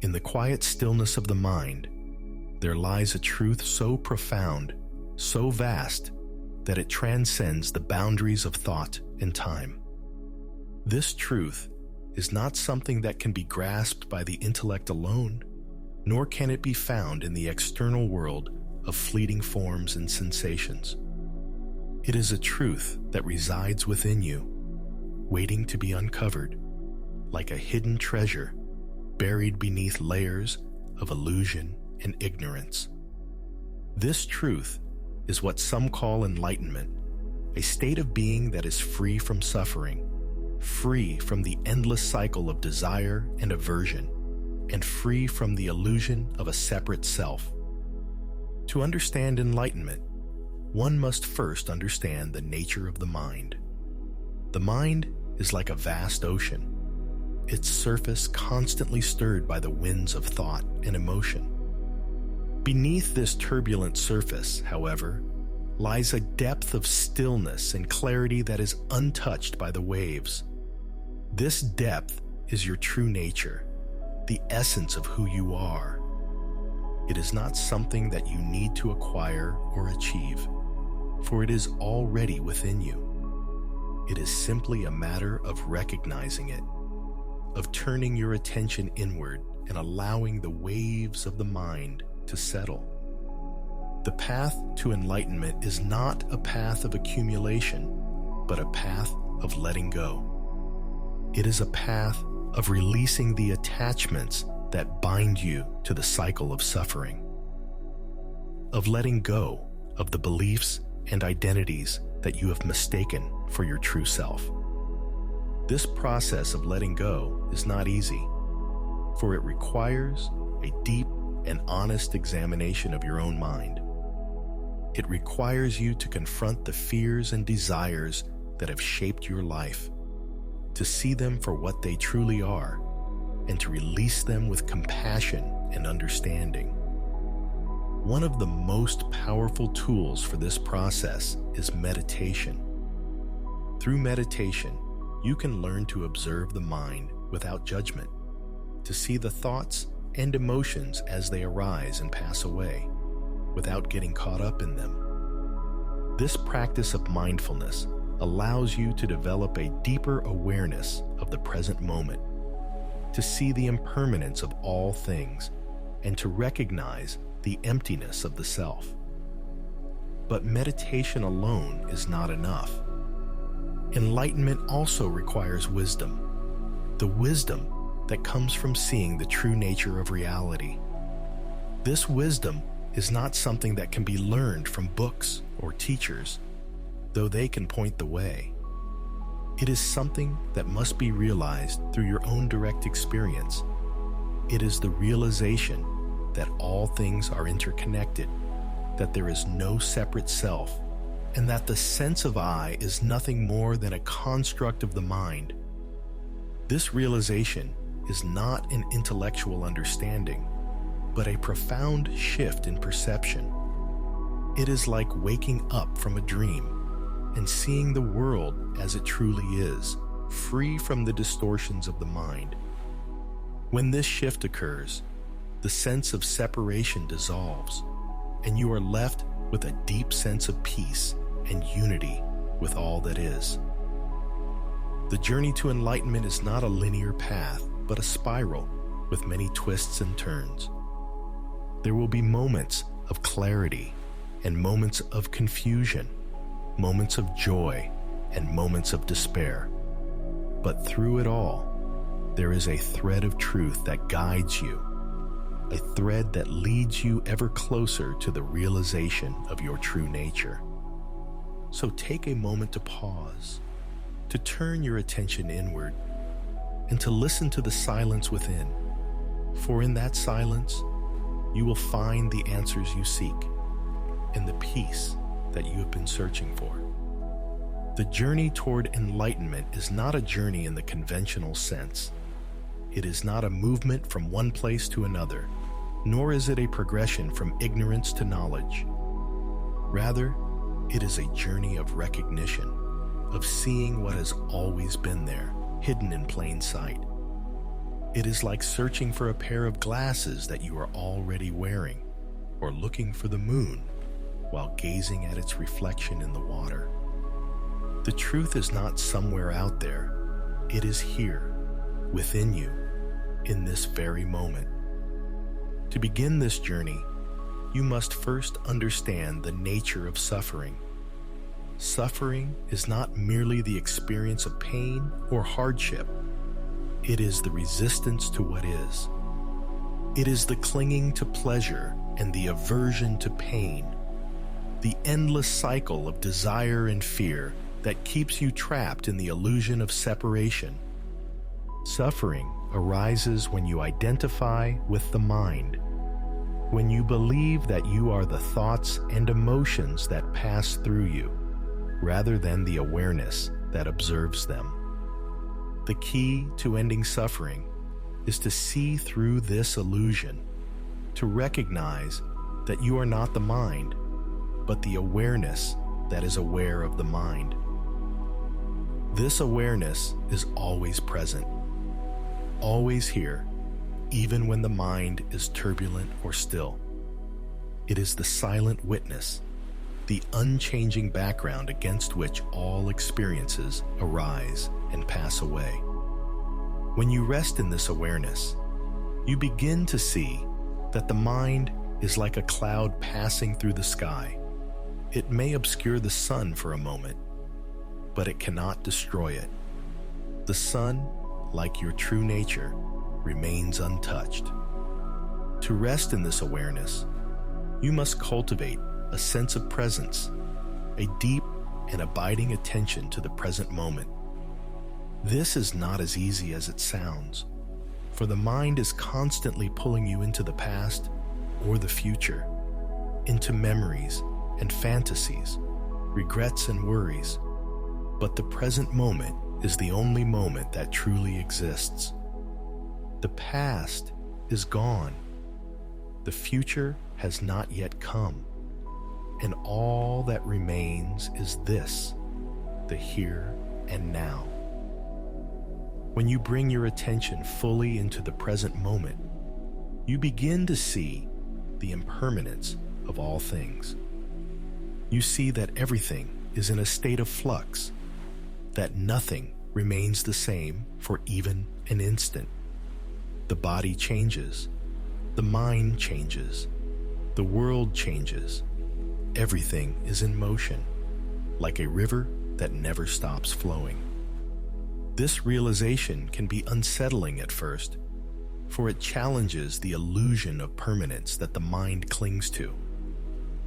In the quiet stillness of the mind, there lies a truth so profound, so vast, that it transcends the boundaries of thought and time. This truth is not something that can be grasped by the intellect alone, nor can it be found in the external world of fleeting forms and sensations. It is a truth that resides within you, waiting to be uncovered, like a hidden treasure buried beneath layers of illusion and ignorance. This truth is what some call enlightenment, a state of being that is free from suffering, free from the endless cycle of desire and aversion, and free from the illusion of a separate self. To understand enlightenment, one must first understand the nature of the mind. The mind is like a vast ocean, its surface constantly stirred by the winds of thought and emotion. Beneath this turbulent surface, however, lies a depth of stillness and clarity that is untouched by the waves. This depth is your true nature, the essence of who you are. It is not something that you need to acquire or achieve, for it is already within you. It is simply a matter of recognizing it, of turning your attention inward and allowing the waves of the mind to settle. The path to enlightenment is not a path of accumulation, but a path of letting go. It is a path of releasing the attachments that bind you to the cycle of suffering, of letting go of the beliefs and identities that you have mistaken for your true self. This process of letting go is not easy, for it requires a deep and honest examination of your own mind. It requires you to confront the fears and desires that have shaped your life, to see them for what they truly are, and to release them with compassion and understanding. One of the most powerful tools for this process is meditation. Through meditation, you can learn to observe the mind without judgment, to see the thoughts and emotions as they arise and pass away, without getting caught up in them. This practice of mindfulness allows you to develop a deeper awareness of the present moment, to see the impermanence of all things, and to recognize the emptiness of the self. But meditation alone is not enough. Enlightenment also requires wisdom, the wisdom that comes from seeing the true nature of reality. This wisdom is not something that can be learned from books or teachers, though they can point the way. It is something that must be realized through your own direct experience. It is the realization that all things are interconnected, that there is no separate self, and that the sense of I is nothing more than a construct of the mind. This realization is not an intellectual understanding, but a profound shift in perception. It is like waking up from a dream and seeing the world as it truly is, free from the distortions of the mind. When this shift occurs, the sense of separation dissolves, and you are left with a deep sense of peace and unity with all that is. The journey to enlightenment is not a linear path, but a spiral with many twists and turns. There will be moments of clarity and moments of confusion, moments of joy and moments of despair. But through it all, there is a thread of truth that guides you, a thread that leads you ever closer to the realization of your true nature. So take a moment to pause, to turn your attention inward, and to listen to the silence within. For in that silence, you will find the answers you seek and the peace that you have been searching for. The journey toward enlightenment is not a journey in the conventional sense. It is not a movement from one place to another, nor is it a progression from ignorance to knowledge. Rather, it is a journey of recognition, of seeing what has always been there, hidden in plain sight. It is like searching for a pair of glasses that you are already wearing, or looking for the moon while gazing at its reflection in the water. The truth is not somewhere out there. It is here, within you, in this very moment. To begin this journey, you must first understand the nature of suffering. Suffering is not merely the experience of pain or hardship. It is the resistance to what is. It is the clinging to pleasure and the aversion to pain, the endless cycle of desire and fear that keeps you trapped in the illusion of separation. Suffering arises when you identify with the mind, when you believe that you are the thoughts and emotions that pass through you, rather than the awareness that observes them. The key to ending suffering is to see through this illusion, to recognize that you are not the mind, but the awareness that is aware of the mind. This awareness is always present, always here, even when the mind is turbulent or still. It is the silent witness, the unchanging background against which all experiences arise and pass away. When you rest in this awareness, you begin to see that the mind is like a cloud passing through the sky. It may obscure the sun for a moment, but it cannot destroy it. The sun, like your true nature, remains untouched. To rest in this awareness, you must cultivate a sense of presence, a deep and abiding attention to the present moment. This is not as easy as it sounds, for the mind is constantly pulling you into the past or the future, into memories and fantasies, regrets and worries. But the present moment is the only moment that truly exists. The past is gone. The future has not yet come. And all that remains is this, the here and now. When you bring your attention fully into the present moment, you begin to see the impermanence of all things. You see that everything is in a state of flux, that nothing remains the same for even an instant. The body changes, the mind changes, the world changes. Everything is in motion, like a river that never stops flowing. This realization can be unsettling at first, for it challenges the illusion of permanence that the mind clings to.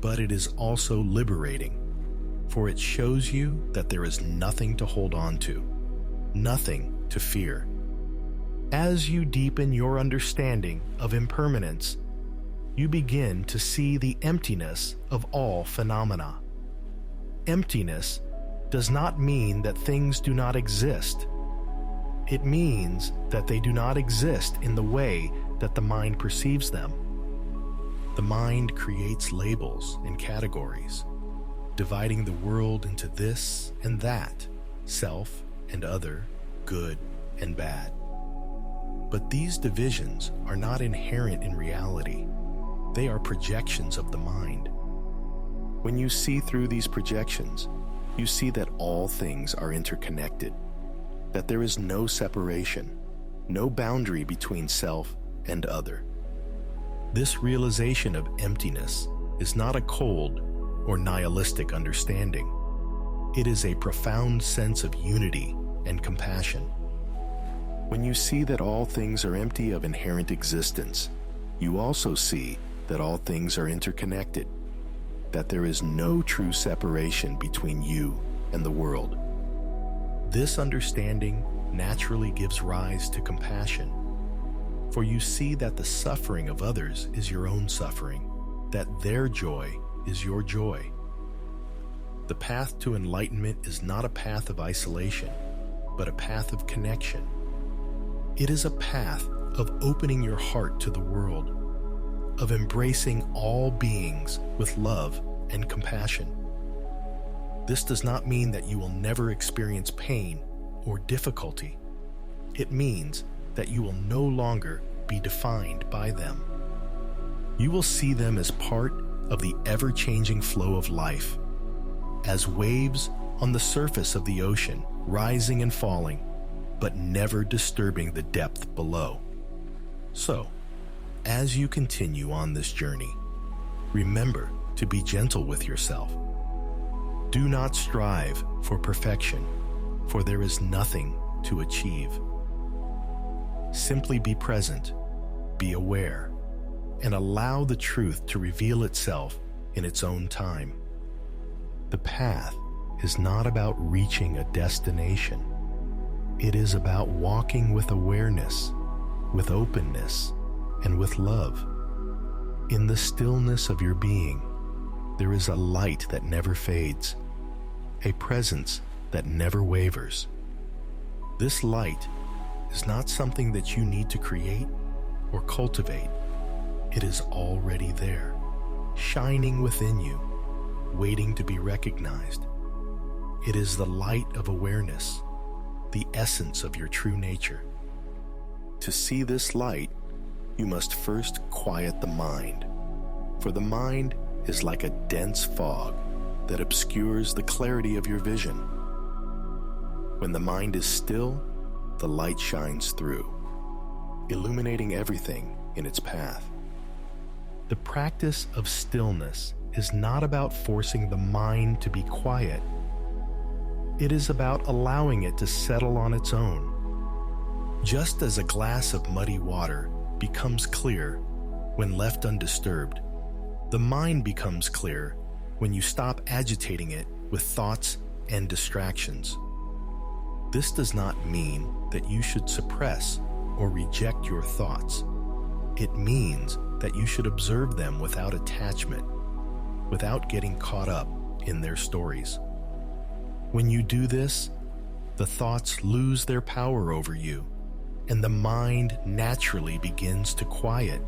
But it is also liberating, for it shows you that there is nothing to hold on to, nothing to fear. As you deepen your understanding of impermanence, you begin to see the emptiness of all phenomena. Emptiness does not mean that things do not exist. It means that they do not exist in the way that the mind perceives them. The mind creates labels and categories, dividing the world into this and that, self and other, good and bad. But these divisions are not inherent in reality. They are projections of the mind. When you see through these projections, you see that all things are interconnected, that there is no separation, no boundary between self and other. This realization of emptiness is not a cold or nihilistic understanding. It is a profound sense of unity and compassion. When you see that all things are empty of inherent existence, you also see that all things are interconnected, that there is no true separation between you and the world. This understanding naturally gives rise to compassion, for you see that the suffering of others is your own suffering, that their joy is your joy. The path to enlightenment is not a path of isolation, but a path of connection. It is a path of opening your heart to the world, of embracing all beings with love and compassion. This does not mean that you will never experience pain or difficulty. It means that you will no longer be defined by them. You will see them as part of the ever-changing flow of life, as waves on the surface of the ocean, rising and falling, but never disturbing the depth below. So, as you continue on this journey, remember to be gentle with yourself. Do not strive for perfection, for there is nothing to achieve. Simply be present, be aware, and allow the truth to reveal itself in its own time. The path is not about reaching a destination. It is about walking with awareness, with openness, and with love. In the stillness of your being, there is a light that never fades, a presence that never wavers. This light is not something that you need to create or cultivate. It is already there, shining within you, waiting to be recognized. It is the light of awareness, the essence of your true nature. To see this light, you must first quiet the mind, for the mind is like a dense fog that obscures the clarity of your vision. When the mind is still, the light shines through, illuminating everything in its path. The practice of stillness is not about forcing the mind to be quiet. It is about allowing it to settle on its own. Just as a glass of muddy water becomes clear when left undisturbed, the mind becomes clear when you stop agitating it with thoughts and distractions. This does not mean that you should suppress or reject your thoughts. It means that you should observe them without attachment, without getting caught up in their stories. When you do this, the thoughts lose their power over you, and the mind naturally begins to quiet.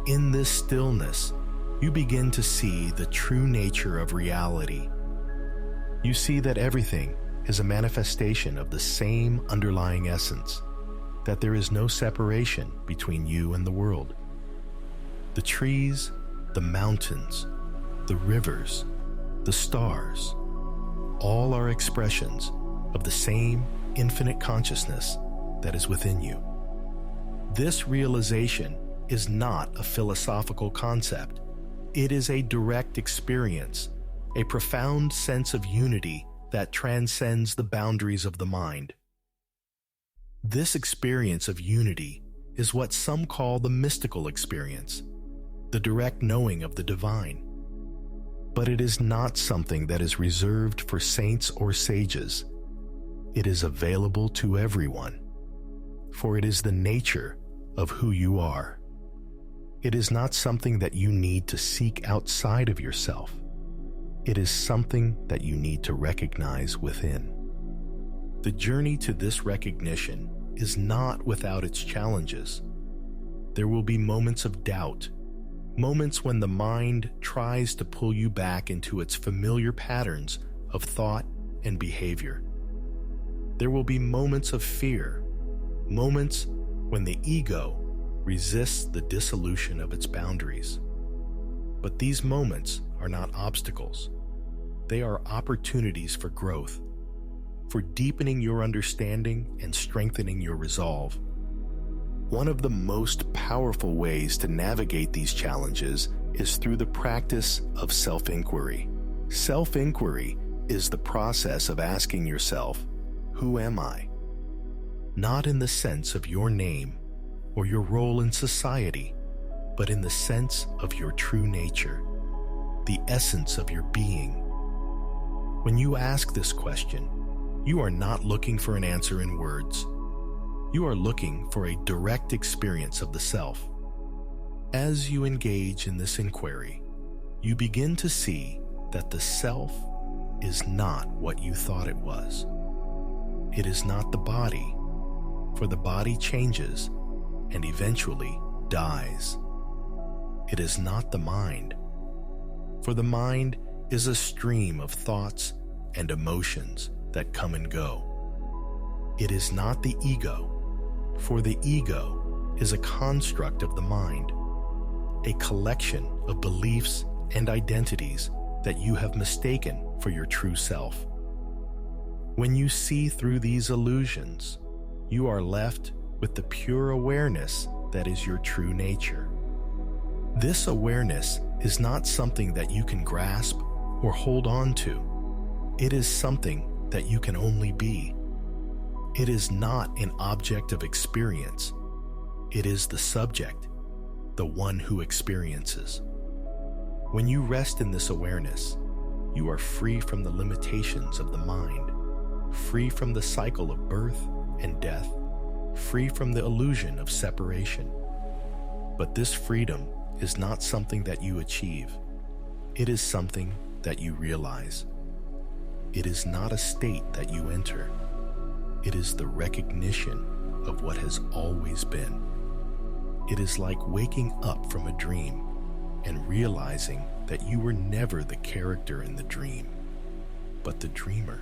In this stillness, you begin to see the true nature of reality. You see that everything is a manifestation of the same underlying essence, that there is no separation between you and the world. The trees, the mountains, the rivers, the stars, all are expressions of the same infinite consciousness that is within you. This realization is not a philosophical concept. It is a direct experience, a profound sense of unity that transcends the boundaries of the mind. This experience of unity is what some call the mystical experience, the direct knowing of the divine. But it is not something that is reserved for saints or sages. It is available to everyone, for it is the nature of who you are. It is not something that you need to seek outside of yourself. It is something that you need to recognize within. The journey to this recognition is not without its challenges. There will be moments of doubt, moments when the mind tries to pull you back into its familiar patterns of thought and behavior. There will be moments of fear, moments when the ego resists the dissolution of its boundaries. But these moments are not obstacles. They are opportunities for growth, for deepening your understanding and strengthening your resolve. One of the most powerful ways to navigate these challenges is through the practice of self-inquiry. Self-inquiry is the process of asking yourself, who am I? Not in the sense of your name or your role in society, but in the sense of your true nature, the essence of your being. When you ask this question, you are not looking for an answer in words. You are looking for a direct experience of the self. As you engage in this inquiry, you begin to see that the self is not what you thought it was. It is not the body, for the body changes and eventually dies. It is not the mind, for the mind is a stream of thoughts and emotions that come and go. It is not the ego, For the ego is a construct of the mind, a collection of beliefs and identities that you have mistaken for your true self. When you see through these illusions, you are left with the pure awareness that is your true nature. This awareness is not something that you can grasp or hold on to. It is something that you can only be. It is not an object of experience. It is the subject, the one who experiences. When you rest in this awareness, you are free from the limitations of the mind, free from the cycle of birth and death, free from the illusion of separation. But this freedom is not something that you achieve. It is something that you realize. It is not a state that you enter. It is the recognition of what has always been. It is like waking up from a dream and realizing that you were never the character in the dream, but the dreamer,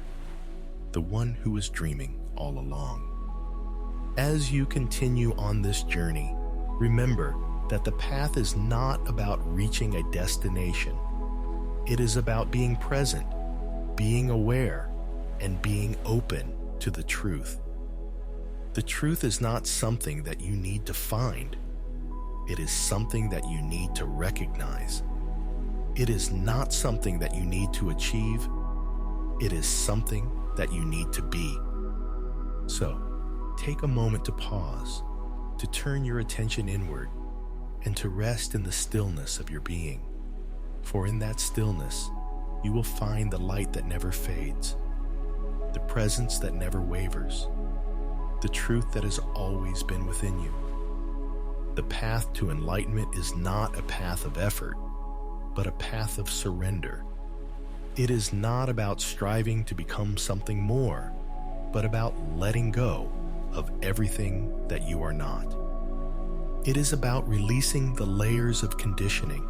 the one who was dreaming all along. As you continue on this journey, remember that the path is not about reaching a destination. It is about being present, being aware, and being open to the truth. The truth is not something that you need to find. It is something that you need to recognize. It is not something that you need to achieve. It is something that you need to be. So, take a moment to pause, to turn your attention inward, and to rest in the stillness of your being. For in that stillness, you will find the light that never fades, the presence that never wavers, the truth that has always been within you. The path to enlightenment is not a path of effort, but a path of surrender. It is not about striving to become something more, but about letting go of everything that you are not. It is about releasing the layers of conditioning,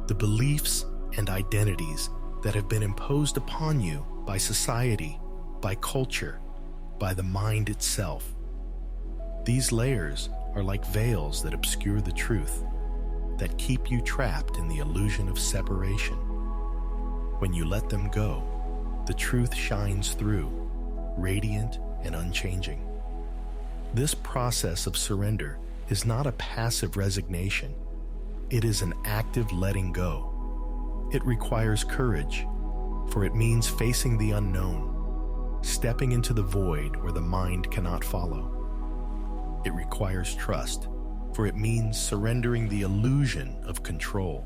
the beliefs and identities that have been imposed upon you by society, by culture, by the mind itself. These layers are like veils that obscure the truth, that keep you trapped in the illusion of separation. When you let them go, the truth shines through, radiant and unchanging. This process of surrender is not a passive resignation. It is an active letting go. It requires courage, for it means facing the unknown, stepping into the void where the mind cannot follow. It requires trust, for it means surrendering the illusion of control,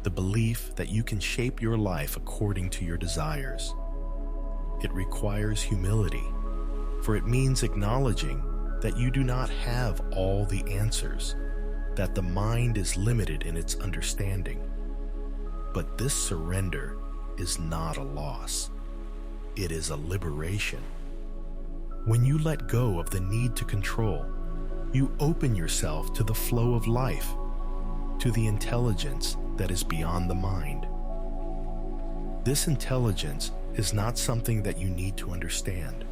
the belief that you can shape your life according to your desires. It requires humility, for it means acknowledging that you do not have all the answers, that the mind is limited in its understanding. But this surrender is not a loss. It is a liberation. When you let go of the need to control, you open yourself to the flow of life, to the intelligence that is beyond the mind. This intelligence is not something that you need to understand.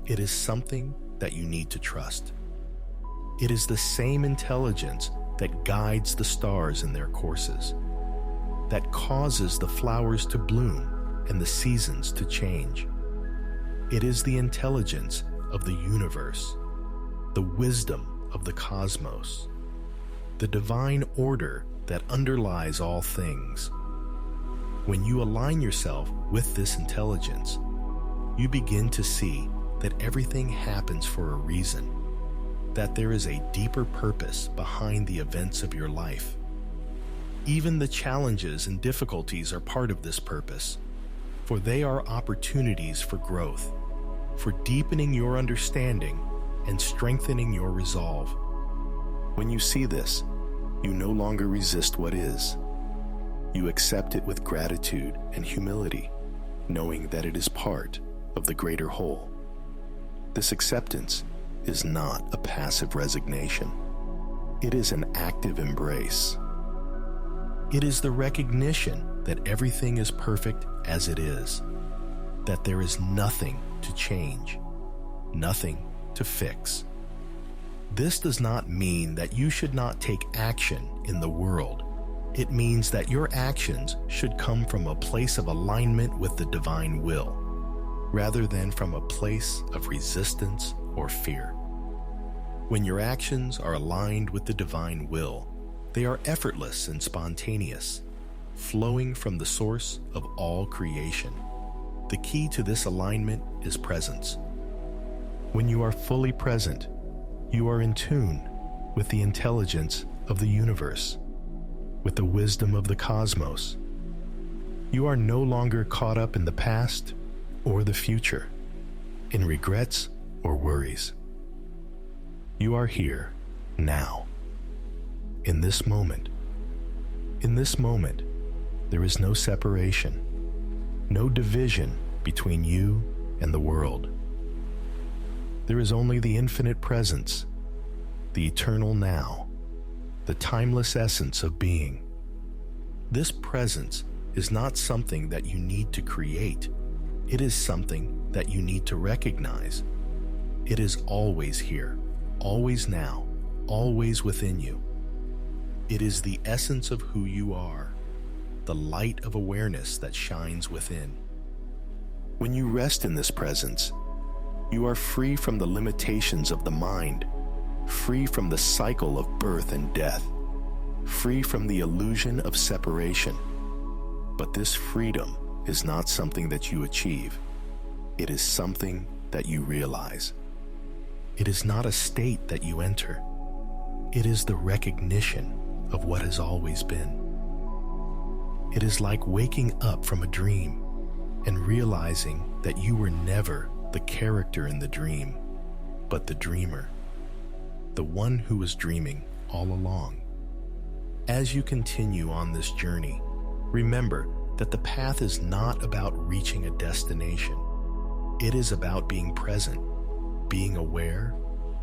It is something that you need to trust. It is the same intelligence that guides the stars in their courses, that causes the flowers to bloom and the seasons to change. It is the intelligence of the universe, the wisdom of the cosmos, the divine order that underlies all things. When you align yourself with this intelligence, you begin to see that everything happens for a reason, that there is a deeper purpose behind the events of your life. Even the challenges and difficulties are part of this purpose, for they are opportunities for growth, for deepening your understanding and strengthening your resolve. When you see this, you no longer resist what is. You accept it with gratitude and humility, knowing that it is part of the greater whole. This acceptance is not a passive resignation. It is an active embrace. It is the recognition that everything is perfect as it is, that there is nothing to change, nothing to fix. This does not mean that you should not take action in the world. It means that your actions should come from a place of alignment with the divine will, rather than from a place of resistance or fear. When your actions are aligned with the divine will, they are effortless and spontaneous, flowing from the source of all creation. The key to this alignment is presence. When you are fully present, you are in tune with the intelligence of the universe, with the wisdom of the cosmos. You are no longer caught up in the past or the future, in regrets or worries. You are here, now, in this moment. In this moment, there is no separation, no division between you and the world. There is only the infinite presence, the eternal now, the timeless essence of being. This presence is not something that you need to create. It is something that you need to recognize. It is always here, always now, always within you. It is the essence of who you are, the light of awareness that shines within. When you rest in this presence, you are free from the limitations of the mind, free from the cycle of birth and death, free from the illusion of separation. But this freedom is not something that you achieve. It is something that you realize. It is not a state that you enter. It is the recognition of what has always been. It is like waking up from a dream and realizing that you were never the character in the dream, but the dreamer, the one who was dreaming all along. As you continue on this journey, remember that the path is not about reaching a destination. It is about being present, being aware,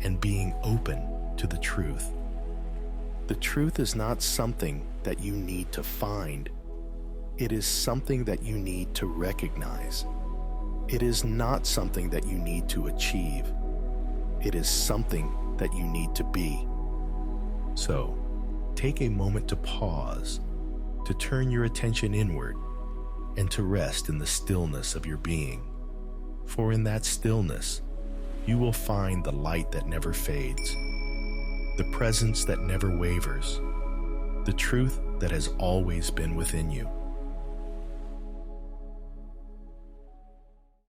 and being open to the truth. The truth is not something that you need to find. It is something that you need to recognize. It is not something that you need to achieve. It is something that you need to be. So, take a moment to pause, to turn your attention inward, and to rest in the stillness of your being. For in that stillness, you will find the light that never fades, the presence that never wavers, the truth that has always been within you.